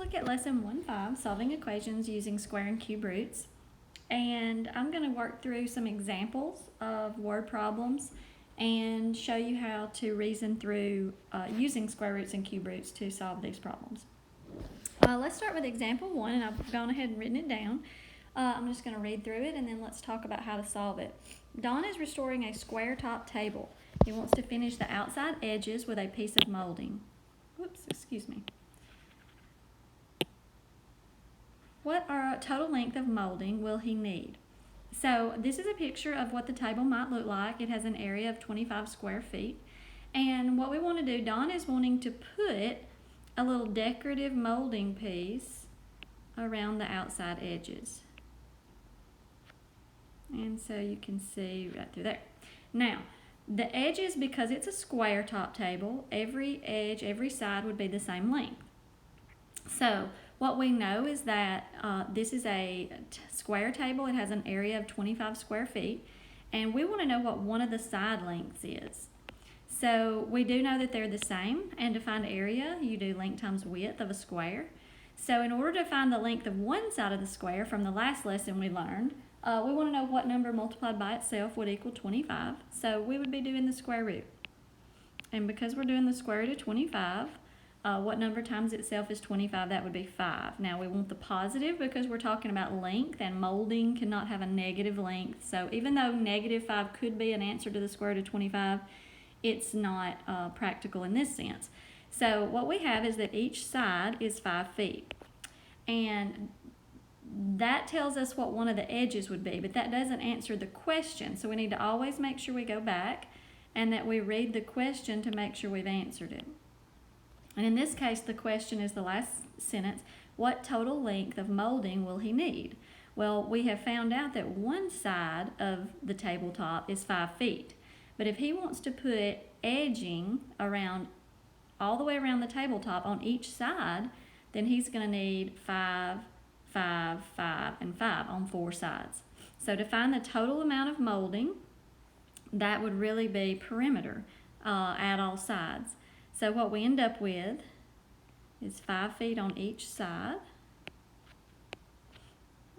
look at lesson 1.5, solving equations using square and cube roots. And I'm going to work through some examples of word problems and show you how to reason through using square roots and cube roots to solve these problems. Let's start with example 1, and I've gone ahead and written it down. I'm just going to read through it, and then let's talk about how to solve it. Don is restoring a square top table. He wants to finish the outside edges with a piece of molding. Whoops, excuse me. What total length of molding will he need? So this is a picture of what the table might look like. It has an area of 25 square feet. And what we want to do, Don is wanting to put a little decorative molding piece around the outside edges. And so you can see right through there. Now, the edges, because it's a square top table, every edge, every side would be the same length. So what we know is that this is a square table. It has an area of 25 square feet, and we want to know what one of the side lengths is. So we do know that they're the same, and to find area, you do length times width of a square. So in order to find the length of one side of the square from the last lesson we learned, we want to know what number multiplied by itself would equal 25. So we would be doing the square root. And because we're doing the square root of 25, what number times itself is 25? That would be 5. Now we want the positive because we're talking about length, and molding cannot have a negative length. So even though -5 could be an answer to the square root of 25, it's not practical in this sense. So what we have is that each side is 5 feet. And that tells us what one of the edges would be, but that doesn't answer the question. So we need to always make sure we go back and that we read the question to make sure we've answered it. And in this case, the question is the last sentence: what total length of molding will he need? Well, we have found out that one side of the tabletop is 5 feet. But if he wants to put edging around all the way around the tabletop on each side, then he's going to need 5, 5, 5, and 5 on 4 sides. So to find the total amount of molding, that would really be perimeter at all sides. So what we end up with is 5 feet on each side.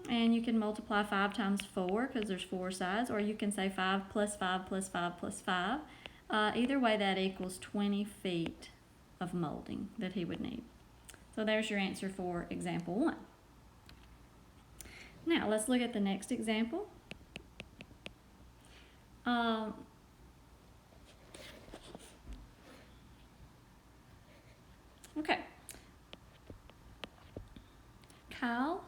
And you can multiply 5 times 4 because there's 4 sides, or you can say 5 plus 5 plus 5 plus 5. Either way, that equals 20 feet of molding that he would need. So there's your answer for example 1. Now let's look at the next example. Okay. Kyle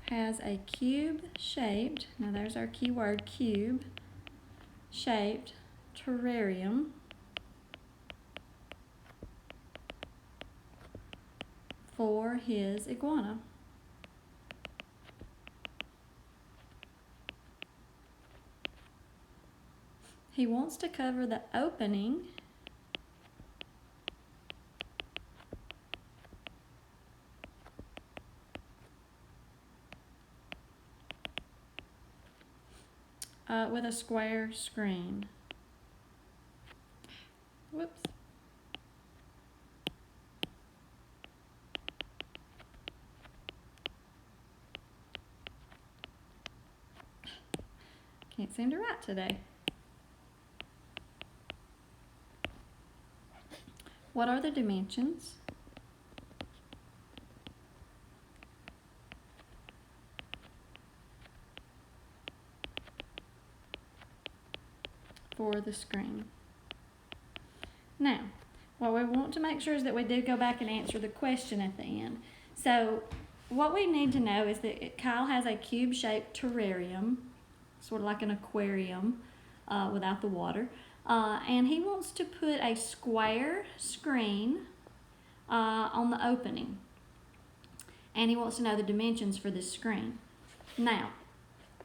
has a cube-shaped, now there's our keyword, cube-shaped terrarium for his iguana. He wants to cover the opening with a square screen. Whoops. Can't seem to write today. What are the dimensions for the screen? Now, what we want to make sure is that we do go back and answer the question at the end. So what we need to know is that Kyle has a cube-shaped terrarium, sort of like an aquarium without the water, and he wants to put a square screen on the opening, and he wants to know the dimensions for this screen. Now,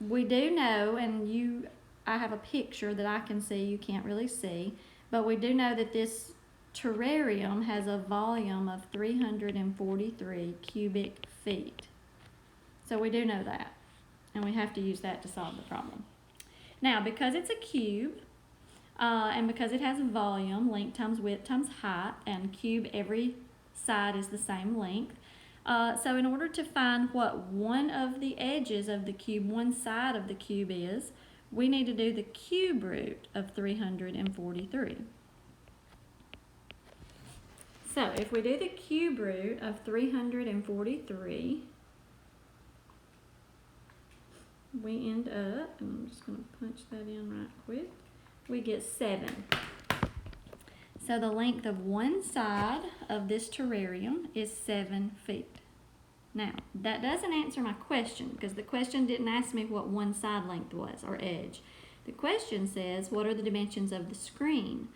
we do know, and I have a picture that I can see, you can't really see, but we do know that this terrarium has a volume of 343 cubic feet. So we do know that, and we have to use that to solve the problem. Now, because it's a cube, and because it has a volume, length times width times height, and cube every side is the same length. So in order to find what one of the edges of the cube, one side of the cube is, we need to do the cube root of 343. So if we do the cube root of 343, we end up, and I'm just going to punch that in right quick, we get 7. So the length of one side of this terrarium is 7 feet. Now, that doesn't answer my question, because the question didn't ask me what one side length was, or edge. The question says, what are the dimensions of the screen?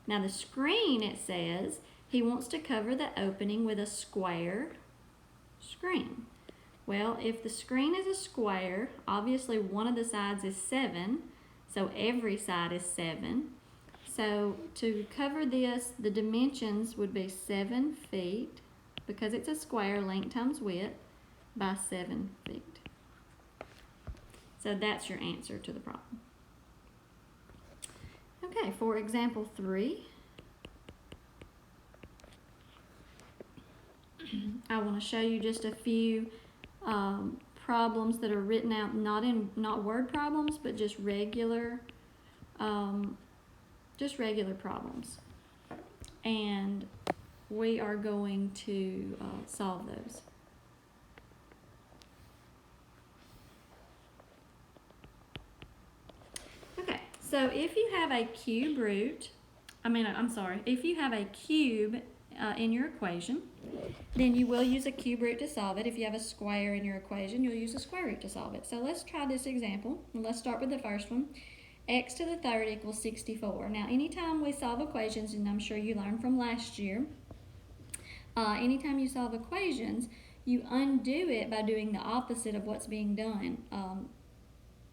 Now the screen, it says, he wants to cover the opening with a square screen. Well, if the screen is a square, obviously one of the sides is 7, so every side is 7. So to cover this, the dimensions would be 7 feet, because it's a square, length times width, by 7 feet. So that's your answer to the problem. Okay, for example 3, I want to show you just a few problems that are written out, not word problems, but just regular problems. And we are going to solve those. Okay, so if you have a cube root, if you have a cube in your equation, then you will use a cube root to solve it. If you have a square in your equation, you'll use a square root to solve it. So let's try this example. Let's start with the first one. X to the third equals 64. Now, anytime we solve equations, and I'm sure you learned from last year, anytime you solve equations, you undo it by doing the opposite of what's being done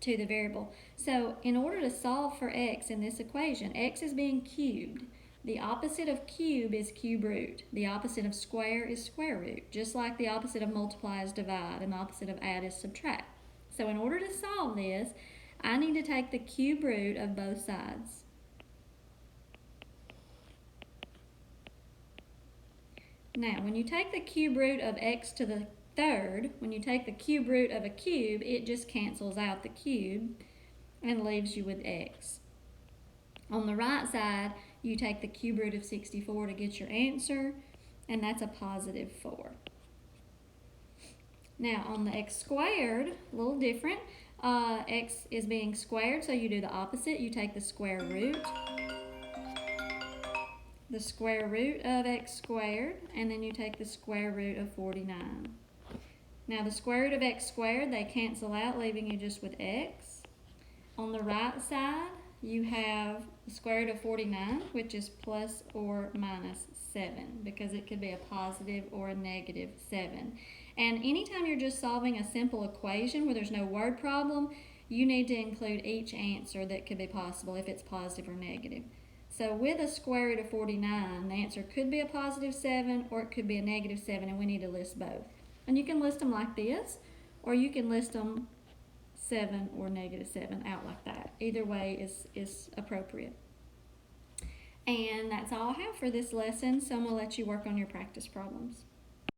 to the variable. So in order to solve for x in this equation, x is being cubed. The opposite of cube is cube root. The opposite of square is square root, just like the opposite of multiply is divide and the opposite of add is subtract. So in order to solve this, I need to take the cube root of both sides. Now, when you take the cube root of x to the third, when you take the cube root of a cube, it just cancels out the cube and leaves you with x. On the right side, you take the cube root of 64 to get your answer, and that's a positive 4. Now, on the x squared, a little different. X is being squared, so you do the opposite. You take the square root of x squared, and then you take the square root of 49. Now, the square root of x squared, they cancel out, leaving you just with x. On the right side, you have the square root of 49, which is plus or minus 7, because it could be a positive or a negative 7. And anytime you're just solving a simple equation where there's no word problem, you need to include each answer that could be possible if it's positive or negative. So with a square root of 49, the answer could be a positive 7 or it could be a negative 7, and we need to list both. And you can list them like this, or you can list them 7 or negative 7 out like that. Either way is appropriate. And that's all I have for this lesson, so I'm going to let you work on your practice problems.